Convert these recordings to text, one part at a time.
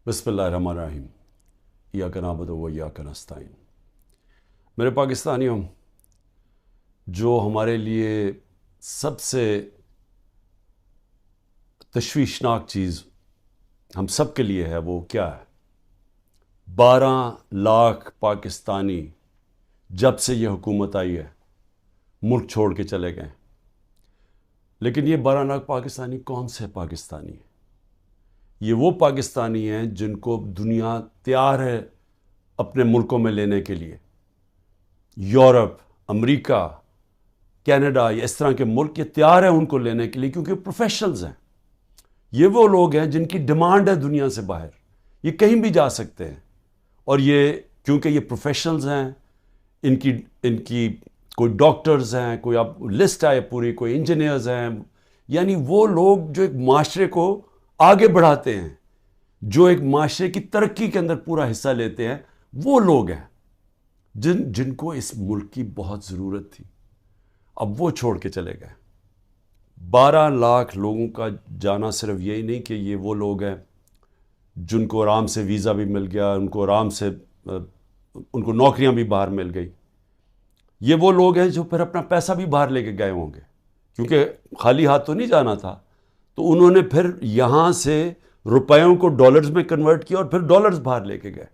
بسم اللہ الرحمن الرحیم ایاک نعبد و ایاک نستعین۔ میرے پاکستانیوں، جو ہمارے لیے سب سے تشویشناک چیز ہم سب کے لیے ہے وہ کیا ہے؟ 12 لاکھ پاکستانی جب سے یہ حکومت آئی ہے ملک چھوڑ کے چلے گئے۔ لیکن یہ 12 لاکھ پاکستانی کون سے پاکستانی ہیں؟ یہ وہ پاکستانی ہیں جن کو دنیا تیار ہے اپنے ملکوں میں لینے کے لیے۔ یورپ، امریکہ، کینیڈا، یہ اس طرح کے ملک یہ تیار ہیں ان کو لینے کے لیے، کیونکہ پروفیشنلز ہیں۔ یہ وہ لوگ ہیں جن کی ڈیمانڈ ہے دنیا سے باہر، یہ کہیں بھی جا سکتے ہیں۔ اور یہ کیونکہ یہ پروفیشنلز ہیں، ان کی کوئی ڈاکٹرز ہیں، کوئی اب لسٹ آئے پوری، کوئی انجینئرز ہیں، یعنی وہ لوگ جو ایک معاشرے کو آگے بڑھاتے ہیں، جو ایک معاشرے کی ترقی کے اندر پورا حصہ لیتے ہیں، وہ لوگ ہیں جن کو اس ملک کی بہت ضرورت تھی۔ اب وہ چھوڑ کے چلے گئے۔ 12 لاکھ لوگوں کا جانا صرف یہی نہیں کہ یہ وہ لوگ ہیں جن کو آرام سے ویزا بھی مل گیا، ان کو آرام سے ان کو نوکریاں بھی باہر مل گئی۔ یہ وہ لوگ ہیں جو پھر اپنا پیسہ بھی باہر لے کے گئے ہوں گے، کیونکہ خالی ہاتھ تو نہیں جانا تھا، تو انہوں نے پھر یہاں سے روپیوں کو ڈالرز میں کنورٹ کیا اور پھر ڈالرز باہر لے کے گئے۔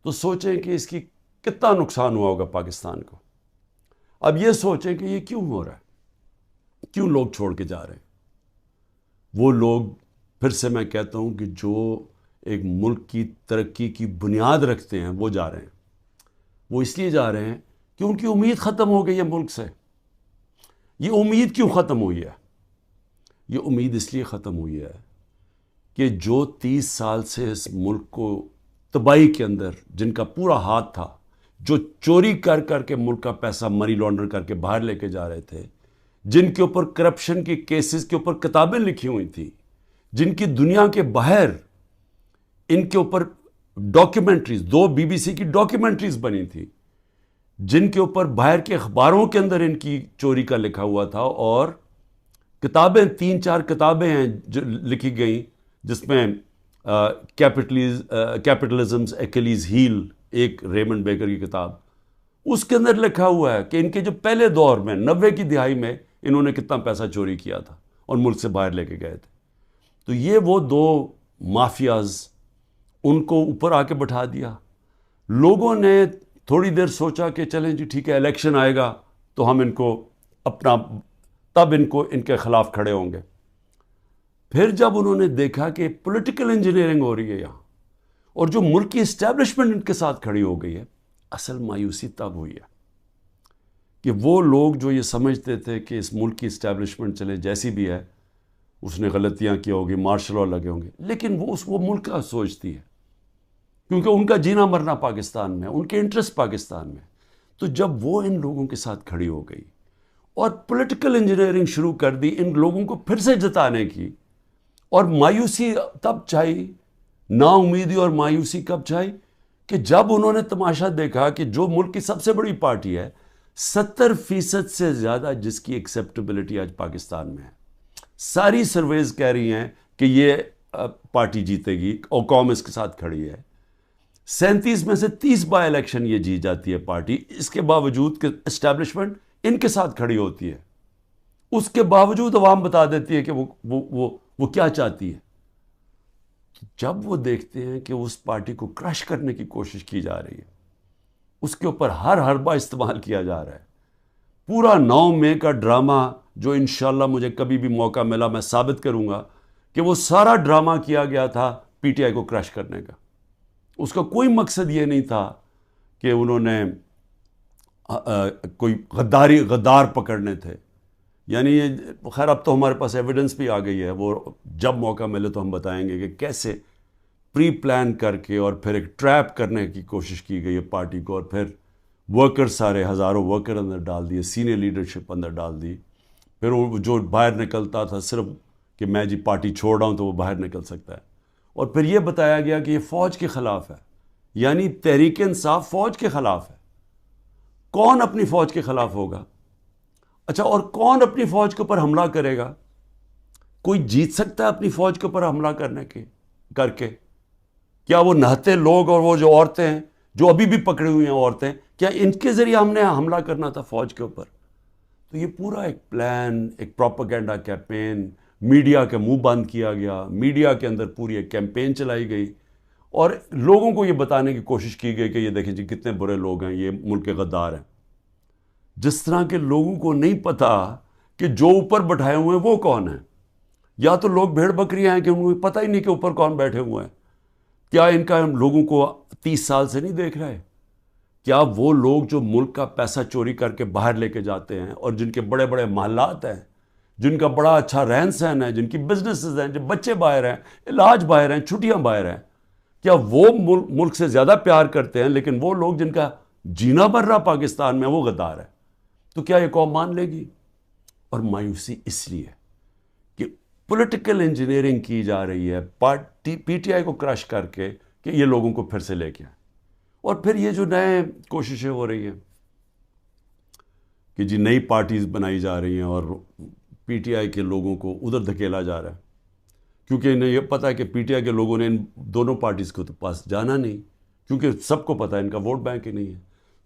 تو سوچیں کہ اس کی کتنا نقصان ہوا ہوگا پاکستان کو۔ اب یہ سوچیں کہ یہ کیوں ہو رہا ہے، کیوں لوگ چھوڑ کے جا رہے ہیں۔ وہ لوگ، پھر سے میں کہتا ہوں کہ جو ایک ملک کی ترقی کی بنیاد رکھتے ہیں وہ جا رہے ہیں۔ وہ اس لیے جا رہے ہیں کہ ان کی امید ختم ہو گئی ہے ملک سے۔ یہ امید کیوں ختم ہوئی ہے؟ یہ امید اس لیے ختم ہوئی ہے کہ جو 30 سال سے اس ملک کو تباہی کے اندر جن کا پورا ہاتھ تھا، جو چوری کر کر کے ملک کا پیسہ منی لانڈر کر کے باہر لے کے جا رہے تھے، جن کے اوپر کرپشن کے کیسز کے اوپر کتابیں لکھی ہوئی تھیں، جن کی دنیا کے باہر ان کے اوپر ڈاکیومنٹریز، 2 BBC کی ڈاکیومنٹریز بنی تھی، جن کے اوپر باہر کے اخباروں کے اندر ان کی چوری کا لکھا ہوا تھا، اور کتابیں 3-4 کتابیں ہیں جو لکھی گئیں، جس میں کیپٹلزمز ایکلیز ہیل، ایک ریمنڈ بیکر کی کتاب، اس کے اندر لکھا ہوا ہے کہ ان کے جو پہلے دور میں 90 کی دہائی میں انہوں نے کتنا پیسہ چوری کیا تھا اور ملک سے باہر لے کے گئے تھے۔ تو یہ وہ 2 مافیاز، ان کو اوپر آ کے بٹھا دیا۔ لوگوں نے تھوڑی دیر سوچا کہ چلیں جی ٹھیک ہے، الیکشن آئے گا تو ہم ان کو تب ان کے خلاف کھڑے ہوں گے۔ پھر جب انہوں نے دیکھا کہ پولیٹیکل انجینئرنگ ہو رہی ہے یہاں، اور جو ملک کی اسٹیبلشمنٹ ان کے ساتھ کھڑی ہو گئی ہے، اصل مایوسی تب ہوئی ہے کہ وہ لوگ جو یہ سمجھتے تھے کہ اس ملک کی اسٹیبلشمنٹ چلے جیسی بھی ہے، اس نے غلطیاں کی ہوگی، مارشل لا لگے ہوں گے، لیکن وہ ملک کا سوچتی ہے، کیونکہ ان کا جینا مرنا پاکستان میں، ان کے انٹرسٹ پاکستان میں۔ تو جب وہ ان لوگوں کے ساتھ کھڑی ہو گئی اور پولیٹیکل انجینئرنگ شروع کر دی ان لوگوں کو پھر سے جتانے کی، اور مایوسی تب چھائی، نا امیدی اور مایوسی کب چھائی کہ جب انہوں نے تماشا دیکھا کہ جو ملک کی سب سے بڑی پارٹی ہے، 70% سے زیادہ جس کی ایکسیپٹیبلٹی آج پاکستان میں ہے، ساری سرویز کہہ رہی ہیں کہ یہ پارٹی جیتے گی اور قوم اس کے ساتھ کھڑی ہے، 37 میں سے 30 بائی الیکشن یہ جیت جاتی ہے پارٹی، اس کے باوجود کہ اسٹیبلشمنٹ ان کے ساتھ کھڑی ہوتی ہے، اس کے باوجود عوام بتا دیتی ہے کہ وہ کیا چاہتی ہے۔ جب وہ دیکھتے ہیں کہ اس پارٹی کو کرش کرنے کی کوشش کی جا رہی ہے، اس کے اوپر ہر حربہ استعمال کیا جا رہا ہے، پورا 9 مئی کا ڈرامہ جو انشاءاللہ مجھے کبھی بھی موقع ملا میں ثابت کروں گا کہ وہ سارا ڈرامہ کیا گیا تھا PTI کو کرش کرنے کا۔ اس کا کوئی مقصد یہ نہیں تھا کہ انہوں نے کوئی غدار پکڑنے تھے، یعنی خیر اب تو ہمارے پاس ایویڈنس بھی آ گئی ہے، وہ جب موقع ملے تو ہم بتائیں گے کہ کیسے پری پلان کر کے اور پھر ایک ٹریپ کرنے کی کوشش کی گئی ہے پارٹی کو، اور پھر ورکر سارے ہزاروں ورکر اندر ڈال دیے، سینئر لیڈرشپ اندر ڈال دی، پھر وہ جو باہر نکلتا تھا صرف کہ میں جی پارٹی چھوڑ رہا ہوں تو وہ باہر نکل سکتا ہے، اور پھر یہ بتایا گیا کہ یہ فوج کے خلاف ہے، یعنی تحریک انصاف فوج کے خلاف ہے۔ کون اپنی فوج کے خلاف ہوگا؟ اچھا، اور کون اپنی فوج کے اوپر حملہ کرے گا؟ کوئی جیت سکتا ہے اپنی فوج کے اوپر حملہ کر کے؟ کیا وہ نہتے لوگ اور وہ جو عورتیں ہیں جو ابھی بھی پکڑی ہوئی ہیں عورتیں، کیا ان کے ذریعے ہم نے حملہ کرنا تھا فوج کے اوپر؟ تو یہ پورا ایک پلان، ایک پروپیگنڈا کیمپین، میڈیا کے منہ بند کیا گیا، میڈیا کے اندر پوری ایک کیمپین چلائی گئی اور لوگوں کو یہ بتانے کی کوشش کی گئی کہ یہ دیکھیں جی کتنے برے لوگ ہیں، یہ ملک کے غدار ہیں. جس طرح کے لوگوں کو نہیں پتا کہ جو اوپر بٹھائے ہوئے ہیں وہ کون ہیں. یا تو لوگ بھیڑ بکریاں ہیں کہ ان کو پتہ ہی نہیں کہ اوپر کون بیٹھے ہوئے ہیں. کیا ان کا لوگوں کو 30 سال سے نہیں دیکھ رہے؟ کیا وہ لوگ جو ملک کا پیسہ چوری کر کے باہر لے کے جاتے ہیں اور جن کے بڑے بڑے محلات ہیں، جن کا بڑا اچھا رہن سہن ہے، جن کی بزنسز ہیں، جن بچے باہر ہیں، علاج باہر ہیں، چھٹیاں باہر ہیں، کیا وہ ملک سے زیادہ پیار کرتے ہیں؟ لیکن وہ لوگ جن کا جینا بھر رہا پاکستان میں وہ غدار ہے. تو کیا یہ قوم مان لے گی؟ اور مایوسی اس لیے کہ پولیٹیکل انجینئرنگ کی جا رہی ہے پی ٹی آئی کو کرش کر کے کہ یہ لوگوں کو پھر سے لے کے آئیں. اور پھر یہ جو نئے کوششیں ہو رہی ہیں کہ جی نئی پارٹیز بنائی جا رہی ہیں اور پی ٹی آئی کے لوگوں کو ادھر دھکیلا جا رہا ہے، کیونکہ انہیں یہ پتہ ہے کہ پی ٹی آئی کے لوگوں نے ان دونوں پارٹیز کو تو پاس جانا نہیں، کیونکہ سب کو پتہ ہے ان کا ووٹ بینک ہی نہیں ہے.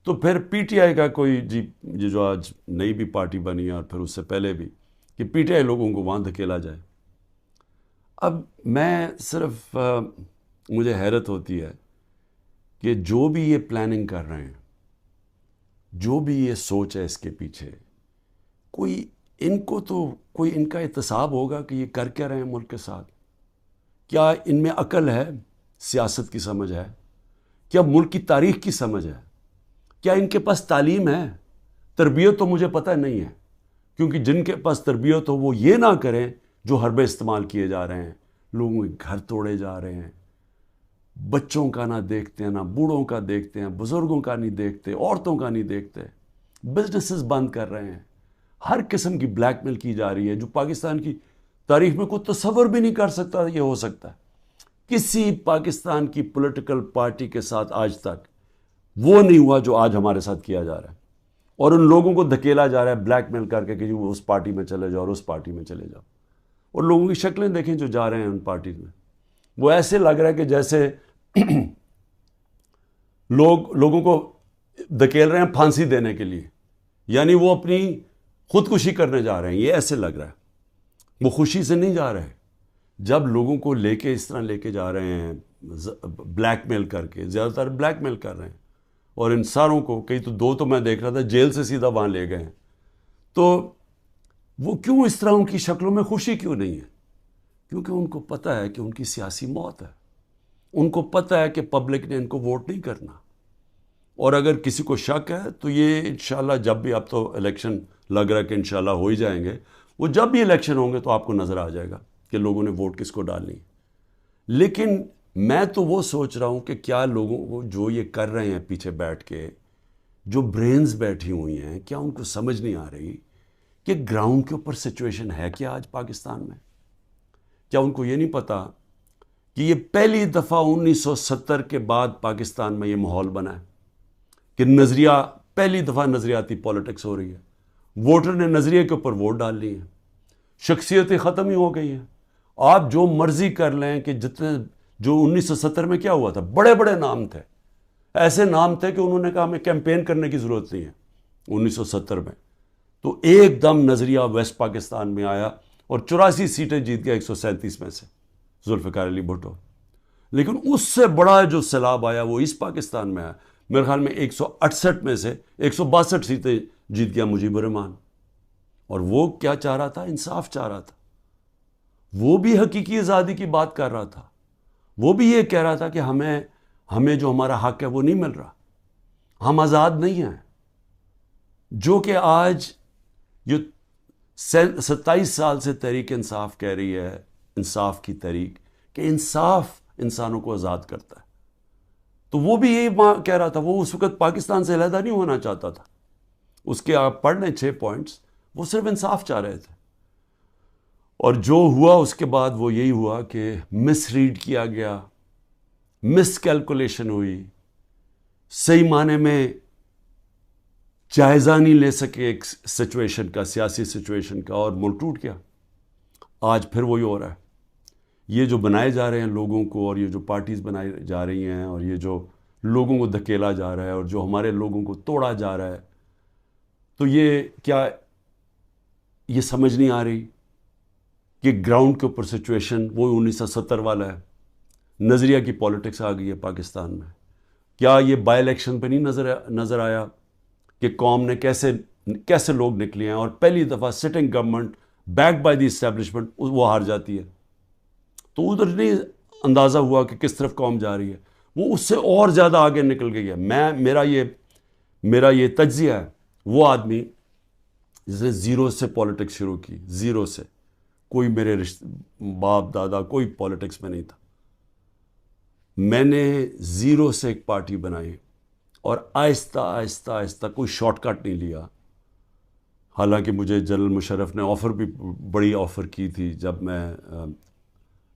تو پھر پی ٹی آئی کا کوئی جی یہ جو آج نئی بھی پارٹی بنی ہے اور پھر اس سے پہلے بھی کہ پی ٹی آئی لوگوں کو وہاں دھکیلا جائے. اب میں صرف مجھے حیرت ہوتی ہے کہ جو بھی یہ پلاننگ کر رہے ہیں، جو بھی یہ سوچ ہے اس کے پیچھے، کوئی ان کو تو کوئی ان کا احتساب ہوگا کہ یہ کر کیا رہے ہیں ملک کے ساتھ؟ کیا ان میں عقل ہے، سیاست کی سمجھ ہے، کیا ملک کی تاریخ کی سمجھ ہے، کیا ان کے پاس تعلیم ہے؟ تربیت تو مجھے پتہ نہیں ہے، کیونکہ جن کے پاس تربیت ہو وہ یہ نہ کریں جو حربے استعمال کیے جا رہے ہیں. لوگوں کے گھر توڑے جا رہے ہیں، بچوں کا نہ دیکھتے ہیں، نہ بوڑھوں کا دیکھتے ہیں، بزرگوں کا نہیں دیکھتے، عورتوں کا نہیں دیکھتے، بزنسز بند کر رہے ہیں، ہر قسم کی بلیک میل کی جا رہی ہے جو پاکستان کی تاریخ میں کوئی تصور بھی نہیں کر سکتا یہ ہو سکتا ہے. کسی پاکستان کی پولیٹیکل پارٹی کے ساتھ آج تک وہ نہیں ہوا جو آج ہمارے ساتھ کیا جا رہا ہے. اور ان لوگوں کو دھکیلا جا رہا ہے بلیک میل کر کے کہ وہ اس پارٹی میں چلے جاؤ اور اس پارٹی میں چلے جاؤ. اور لوگوں کی شکلیں دیکھیں جو جا رہے ہیں ان پارٹیز میں، وہ ایسے لگ رہا ہے کہ جیسے لوگوں کو دھکیل رہے ہیں پھانسی دینے کے لیے، یعنی وہ اپنی خودکشی کرنے جا رہے ہیں. یہ ایسے لگ رہا ہے، وہ خوشی سے نہیں جا رہے. جب لوگوں کو لے کے اس طرح لے کے جا رہے ہیں بلیک میل کر کے، زیادہ تر بلیک میل کر رہے ہیں، اور ان ساروں کو کئی تو میں دیکھ رہا تھا جیل سے سیدھا وہاں لے گئے ہیں. تو وہ کیوں اس طرح ان کی شکلوں میں خوشی کیوں نہیں ہے؟ کیونکہ ان کو پتہ ہے کہ ان کی سیاسی موت ہے. ان کو پتہ ہے کہ پبلک نے ان کو ووٹ نہیں کرنا. اور اگر کسی کو شک ہے تو یہ انشاءاللہ جب بھی، اب تو الیکشن لگ رہا ہے کہ انشاءاللہ ہو ہی جائیں گے، وہ جب بھی الیکشن ہوں گے تو آپ کو نظر آ جائے گا کہ لوگوں نے ووٹ کس کو ڈالنی ہے. لیکن میں تو وہ سوچ رہا ہوں کہ کیا لوگوں کو جو یہ کر رہے ہیں پیچھے بیٹھ کے، جو برینز بیٹھی ہوئی ہیں، کیا ان کو سمجھ نہیں آ رہی کہ گراؤنڈ کے اوپر سچویشن ہے کیا آج پاکستان میں؟ کیا ان کو یہ نہیں پتا کہ یہ پہلی دفعہ 1970 کے بعد پاکستان میں یہ ماحول بنا ہے کہ نظریہ، پہلی دفعہ نظریاتی پولیٹکس ہو رہی ہے. ووٹر نے نظریے کے اوپر ووٹ ڈال لی ہیں، شخصیتیں ختم ہی ہو گئی ہیں. آپ جو مرضی کر لیں کہ جتنے جو 1970 میں کیا ہوا تھا، بڑے بڑے نام تھے، ایسے نام تھے کہ انہوں نے کہا ہمیں کیمپین کرنے کی ضرورت نہیں ہے 1970 میں. تو ایک دم نظریہ ویسٹ پاکستان میں آیا اور 84 سیٹیں جیت گیا 137 میں سے ذوالفقار علی بھٹو. لیکن اس سے بڑا جو سیلاب آیا وہ اس پاکستان میں آیا. میرے خیال میں 168 میں سے 162 سیٹیں جیت گیا مجیب الرحمان. اور وہ کیا چاہ رہا تھا؟ انصاف چاہ رہا تھا. وہ بھی حقیقی آزادی کی بات کر رہا تھا. وہ بھی یہ کہہ رہا تھا کہ ہمیں جو ہمارا حق ہے وہ نہیں مل رہا، ہم آزاد نہیں ہیں. جو کہ آج یہ 27 سال سے تحریک انصاف کہہ رہی ہے، انصاف کی تحریک، کہ انصاف انسانوں کو آزاد کرتا ہے. تو وہ بھی یہی کہہ رہا تھا. وہ اس وقت پاکستان سے علیحدہ نہیں ہونا چاہتا تھا. اس کے آپ پڑھ لیں 6 پوائنٹس، وہ صرف انصاف چاہ رہے تھے. اور جو ہوا اس کے بعد وہ یہی ہوا کہ مس ریڈ کیا گیا، مس کیلکولیشن ہوئی، صحیح معنی میں جائزہ نہیں لے سکے ایک سچویشن کا، سیاسی سچویشن کا، اور ملک ٹوٹ گیا. آج پھر وہی ہو رہا ہے. یہ جو بنائے جا رہے ہیں لوگوں کو، اور یہ جو پارٹیز بنائی جا رہی ہیں، اور یہ جو لوگوں کو دھکیلا جا رہا ہے، اور جو ہمارے لوگوں کو توڑا جا رہا ہے، تو یہ کیا یہ سمجھ نہیں آ رہی کہ گراؤنڈ کے اوپر سچویشن وہ 1970 والا ہے؟ نظریہ کی پولیٹکس آ گئی ہے پاکستان میں. کیا یہ بائی الیکشن پہ نہیں نظر آیا کہ قوم نے کیسے لوگ نکلے ہیں، اور پہلی دفعہ sitting government back by the establishment وہ ہار جاتی ہے؟ تو ادھر نہیں اندازہ ہوا کہ کس طرف قوم جا رہی ہے، وہ اس سے اور زیادہ آگے نکل گئی ہے. میرا یہ تجزیہ ہے. وہ آدمی جس نے زیرو سے پولیٹکس شروع کی، زیرو سے، کوئی میرے باپ دادا کوئی پولیٹکس میں نہیں تھا، میں نے زیرو سے ایک پارٹی بنائی، اور آہستہ آہستہ آہستہ کوئی شارٹ کٹ نہیں لیا. حالانکہ مجھے جنرل مشرف نے آفر بھی بڑی آفر کی تھی جب میں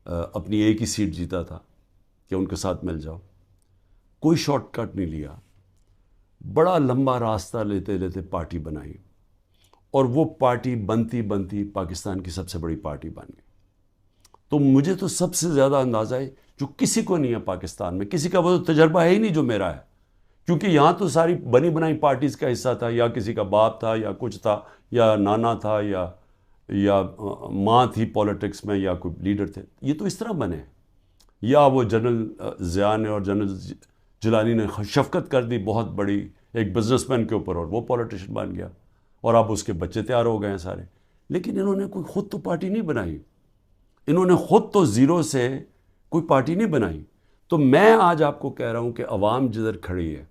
اپنی ایک ہی سیٹ جیتا تھا کہ ان کے ساتھ مل جاؤ. کوئی شارٹ کٹ نہیں لیا، بڑا لمبا راستہ لیتے لیتے پارٹی بنائی، اور وہ پارٹی بنتی بنتی پاکستان کی سب سے بڑی پارٹی بن گئی. تو مجھے تو سب سے زیادہ اندازہ ہے جو کسی کو نہیں ہے پاکستان میں، کسی کا وہ تجربہ ہے ہی نہیں جو میرا ہے، کیونکہ یہاں تو ساری بنی بنائی پارٹیز کا حصہ تھا، یا کسی کا باپ تھا، یا کچھ تھا، یا نانا تھا، یا ماں تھی پولیٹکس میں، یا کوئی لیڈر تھے. یہ تو اس طرح بنے، یا وہ جنرل ضیاء نے اور جنرل جیلانی نے شفقت کر دی بہت بڑی ایک بزنس مین کے اوپر، اور وہ پولیٹیشین بن گیا، اور اب اس کے بچے تیار ہو گئے ہیں سارے. لیکن انہوں نے کوئی خود تو پارٹی نہیں بنائی، انہوں نے خود تو زیرو سے کوئی پارٹی نہیں بنائی. تو میں آج آپ کو کہہ رہا ہوں کہ عوام جدھر کھڑی ہے،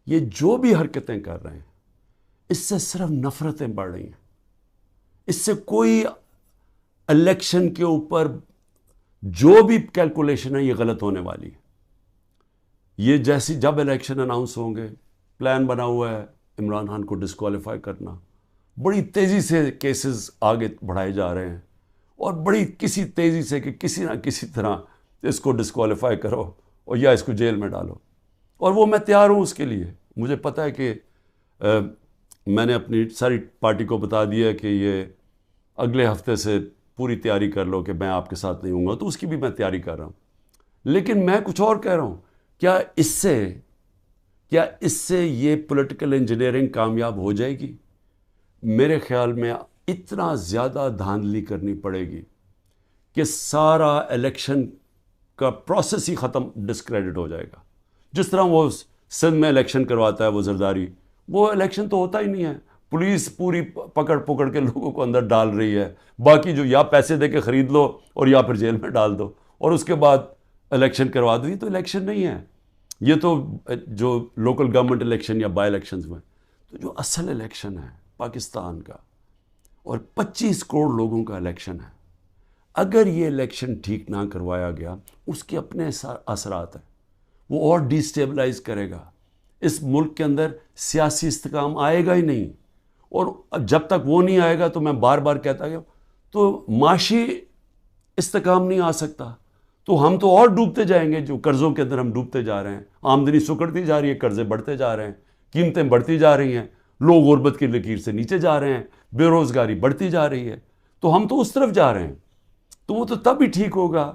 یہ جو بھی حرکتیں کر رہے ہیں، اس سے صرف نفرتیں بڑھ رہی ہیں. اس سے کوئی الیکشن کے اوپر جو بھی کیلکولیشن ہے یہ غلط ہونے والی ہے. یہ جیسی جب الیکشن اناؤنس ہوں گے، پلان بنا ہوا ہے عمران خان کو ڈسکوالیفائی کرنا، بڑی تیزی سے کیسز آگے بڑھائے جا رہے ہیں، اور بڑی کسی تیزی سے کہ کسی نہ کسی طرح اس کو ڈسکوالیفائی کرو اور یا اس کو جیل میں ڈالو. اور وہ میں تیار ہوں اس کے لیے. مجھے پتہ ہے کہ میں نے اپنی ساری پارٹی کو بتا دیا کہ یہ اگلے ہفتے سے پوری تیاری کر لو کہ میں آپ کے ساتھ نہیں ہوں گا، تو اس کی بھی میں تیاری کر رہا ہوں. لیکن میں کچھ اور کہہ رہا ہوں، کیا اس سے یہ پولیٹیکل انجینئرنگ کامیاب ہو جائے گی؟ میرے خیال میں اتنا زیادہ دھاندلی کرنی پڑے گی کہ سارا الیکشن کا پروسیس ہی ختم، ڈسکریڈٹ ہو جائے گا. جس طرح وہ سندھ میں الیکشن کرواتا ہے وہ زرداری، وہ الیکشن تو ہوتا ہی نہیں ہے، پولیس پوری پکڑ کے لوگوں کو اندر ڈال رہی ہے، باقی جو یا پیسے دے کے خرید لو اور یا پھر جیل میں ڈال دو، اور اس کے بعد الیکشن کروا دو. یہ تو الیکشن نہیں ہے، یہ تو جو لوکل گورنمنٹ الیکشن یا بائی الیکشنز میں. تو جو اصل الیکشن ہے پاکستان کا، اور 25 کروڑ لوگوں کا الیکشن ہے، اگر یہ الیکشن ٹھیک نہ کروایا گیا، اس کے اپنے اثرات ہیں، وہ اور ڈی اسٹیبلائز کرے گا. اس ملک کے اندر سیاسی استحکام آئے گا ہی نہیں، اور جب تک وہ نہیں آئے گا تو میں بار بار کہتا ہوں تو معاشی استحکام نہیں آ سکتا. تو ہم تو اور ڈوبتے جائیں گے، جو قرضوں کے اندر ہم ڈوبتے جا رہے ہیں، آمدنی سکڑتی جا رہی ہے، قرضے بڑھتے جا رہے ہیں، قیمتیں بڑھتی جا رہی ہیں، لوگ غربت کی لکیر سے نیچے جا رہے ہیں، بے روزگاری بڑھتی جا رہی ہے. تو ہم تو اس طرف جا رہے ہیں. تو وہ تو تب ہی ٹھیک ہوگا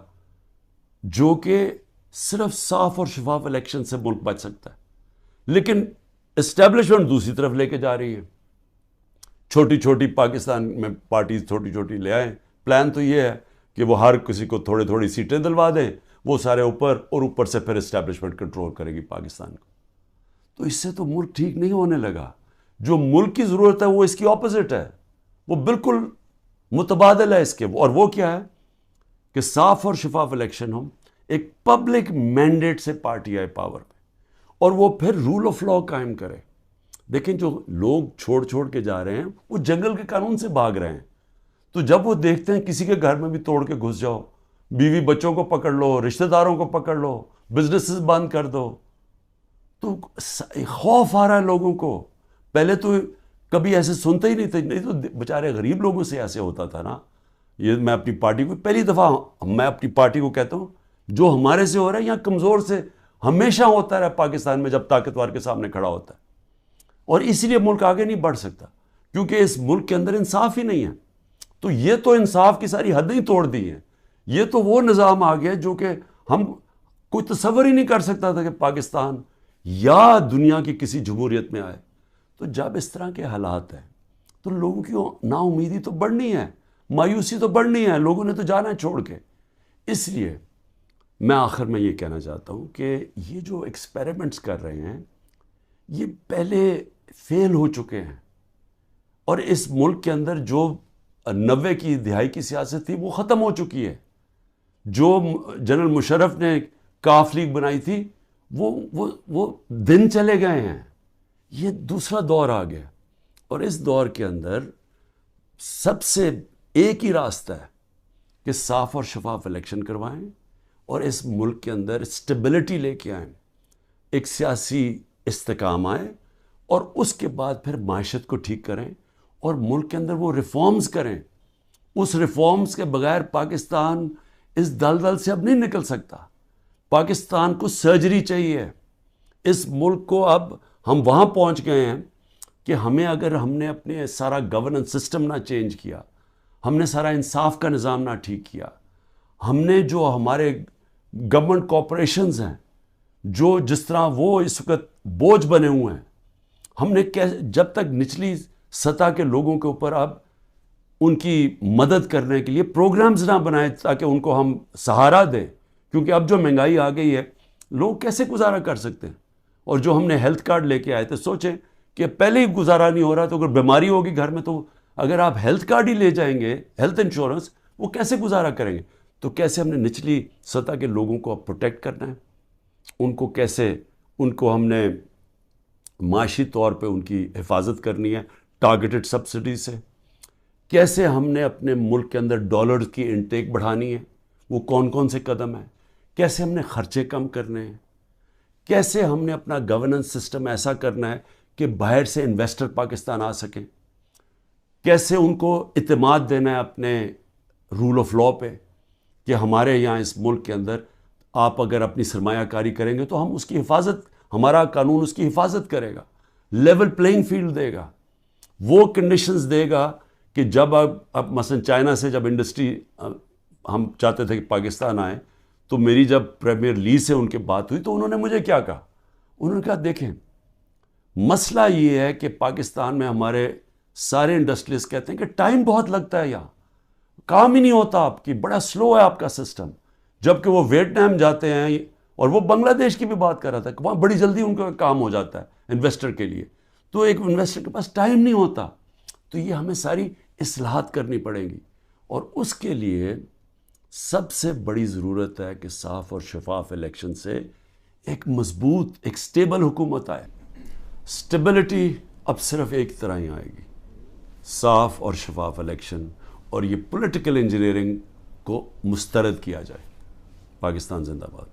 جو کہ صرف صاف اور شفاف الیکشن سے ملک بچ سکتا ہے. لیکن اسٹیبلشمنٹ دوسری طرف لے کے جا رہی ہے. چھوٹی چھوٹی پاکستان میں پارٹیز چھوٹی چھوٹی لے آئیں. پلان تو یہ ہے کہ وہ ہر کسی کو تھوڑی سیٹیں دلوا دیں، وہ سارے اوپر، اور اوپر سے پھر اسٹیبلشمنٹ کنٹرول کرے گی پاکستان کو. تو اس سے تو ملک ٹھیک نہیں ہونے لگا. جو ملک کی ضرورت ہے وہ اس کی اپوزٹ ہے، وہ بالکل متبادل ہے اس کے. اور وہ کیا ہے کہ صاف اور شفاف الیکشن ہو، ایک پبلک مینڈیٹ سے پارٹی آئے پاور پہ، اور وہ پھر رول آف لا قائم کرے. دیکھیں جو لوگ چھوڑ کے جا رہے ہیں وہ جنگل کے قانون سے بھاگ رہے ہیں. تو جب وہ دیکھتے ہیں کسی کے گھر میں بھی توڑ کے گھس جاؤ، بیوی بچوں کو پکڑ لو، رشتہ داروں کو پکڑ لو، بزنسز بند کر دو، تو خوف آ رہا ہے لوگوں کو. پہلے تو کبھی ایسے سنتے ہی نہیں تھے، نہیں تو بیچارے غریب لوگوں سے ایسے ہوتا تھا نا. یہ میں اپنی پارٹی کو پہلی دفعہ میں اپنی پارٹی کو کہتا ہوں، جو ہمارے سے ہو رہا ہے یہاں کمزور سے ہمیشہ ہوتا رہا پاکستان میں، جب طاقتور کے سامنے کھڑا ہوتا ہے. اور اسی لیے ملک آگے نہیں بڑھ سکتا، کیونکہ اس ملک کے اندر انصاف ہی نہیں ہے. تو یہ تو انصاف کی ساری حدیں ہی توڑ دی ہیں. یہ تو وہ نظام آ گیا جو کہ ہم کوئی تصور ہی نہیں کر سکتا تھا کہ پاکستان یا دنیا کی کسی جمہوریت میں آئے. تو جب اس طرح کے حالات ہیں تو لوگوں کی نا امیدی تو بڑھنی ہے, مایوسی تو بڑھنی ہے, لوگوں نے تو جانا چھوڑ کے. اس لیے میں آخر میں یہ کہنا چاہتا ہوں کہ یہ جو ایکسپیریمنٹس کر رہے ہیں یہ پہلے فیل ہو چکے ہیں, اور اس ملک کے اندر جو 90 کی دہائی کی سیاست تھی وہ ختم ہو چکی ہے. جو جنرل مشرف نے کاف لیگ بنائی تھی وہ دن چلے گئے ہیں. یہ دوسرا دور آ گیا, اور اس دور کے اندر سب سے ایک ہی راستہ ہے کہ صاف اور شفاف الیکشن کروائیں اور اس ملک کے اندر اسٹیبلٹی لے کے آئیں, ایک سیاسی استحکام آئے, اور اس کے بعد پھر معیشت کو ٹھیک کریں اور ملک کے اندر وہ ریفارمز کریں. اس ریفارمز کے بغیر پاکستان اس دلدل سے اب نہیں نکل سکتا. پاکستان کو سرجری چاہیے. اس ملک کو اب ہم وہاں پہنچ گئے ہیں کہ اگر ہم نے اپنے سارا گورننس سسٹم نہ چینج کیا, ہم نے سارا انصاف کا نظام نہ ٹھیک کیا, ہم نے جو ہمارے گورنمنٹ کارپوریشنز ہیں جو جس طرح وہ اس وقت بوجھ بنے ہوئے ہیں, ہم نے جب تک نچلی سطح کے لوگوں کے اوپر اب ان کی مدد کرنے کے لیے پروگرامز نہ بنائے تاکہ ان کو ہم سہارا دیں, کیونکہ اب جو مہنگائی آ گئی ہے لوگ کیسے گزارا کر سکتے ہیں. اور جو ہم نے ہیلتھ کارڈ لے کے آئے تھے, سوچیں کہ پہلے ہی گزارا نہیں ہو رہا تو اگر بیماری ہوگی گھر میں تو اگر آپ ہیلتھ کارڈ ہی لے جائیں گے, ہیلتھ انشورنس, وہ کیسے گزارا کریں گے. تو کیسے ہم نے نچلی سطح کے لوگوں کو اب پروٹیکٹ کرنا ہے, ان کو ہم نے معاشی طور پہ ان کی حفاظت کرنی ہے ٹارگیٹڈ سبسڈی سے. کیسے ہم نے اپنے ملک کے اندر ڈالرز کی انٹیک بڑھانی ہے, وہ کون سے قدم ہیں. کیسے ہم نے خرچے کم کرنے ہیں. کیسے ہم نے اپنا گورننس سسٹم ایسا کرنا ہے کہ باہر سے انویسٹر پاکستان آ سکیں. کیسے ان کو اعتماد دینا ہے اپنے رول آف لا پہ کہ ہمارے یہاں اس ملک کے اندر آپ اگر اپنی سرمایہ کاری کریں گے تو ہم اس کی حفاظت, ہمارا قانون اس کی حفاظت کرے گا, لیول پلینگ فیلڈ دے گا, وہ کنڈیشنز دے گا کہ جب اب مثلا چائنا سے جب انڈسٹری ہم چاہتے تھے کہ پاکستان آئے تو میری جب پریمیئر لی سے ان کے بات ہوئی تو انہوں نے مجھے کیا کہا, انہوں نے کہا دیکھیں مسئلہ یہ ہے کہ پاکستان میں ہمارے سارے انڈسٹریز کہتے ہیں کہ ٹائم بہت لگتا ہے, یہاں کام ہی نہیں ہوتا آپ کی, بڑا سلو ہے آپ کا سسٹم. جبکہ وہ ویتنام جاتے ہیں, اور وہ بنگلہ دیش کی بھی بات کر رہا تھا کہ وہاں بڑی جلدی ان کا کام ہو جاتا ہے انویسٹر کے لیے. تو ایک انویسٹر کے پاس ٹائم نہیں ہوتا. تو یہ ہمیں ساری اصلاحات کرنی پڑیں گی, اور اس کے لیے سب سے بڑی ضرورت ہے کہ صاف اور شفاف الیکشن سے ایک مضبوط, ایک سٹیبل حکومت آئے. سٹیبلٹی اب صرف ایک طرح ہی آئے گی, صاف اور شفاف الیکشن, اور یہ پولیٹیکل انجینئرنگ کو مسترد کیا جائے. پاکستان زندہ باد.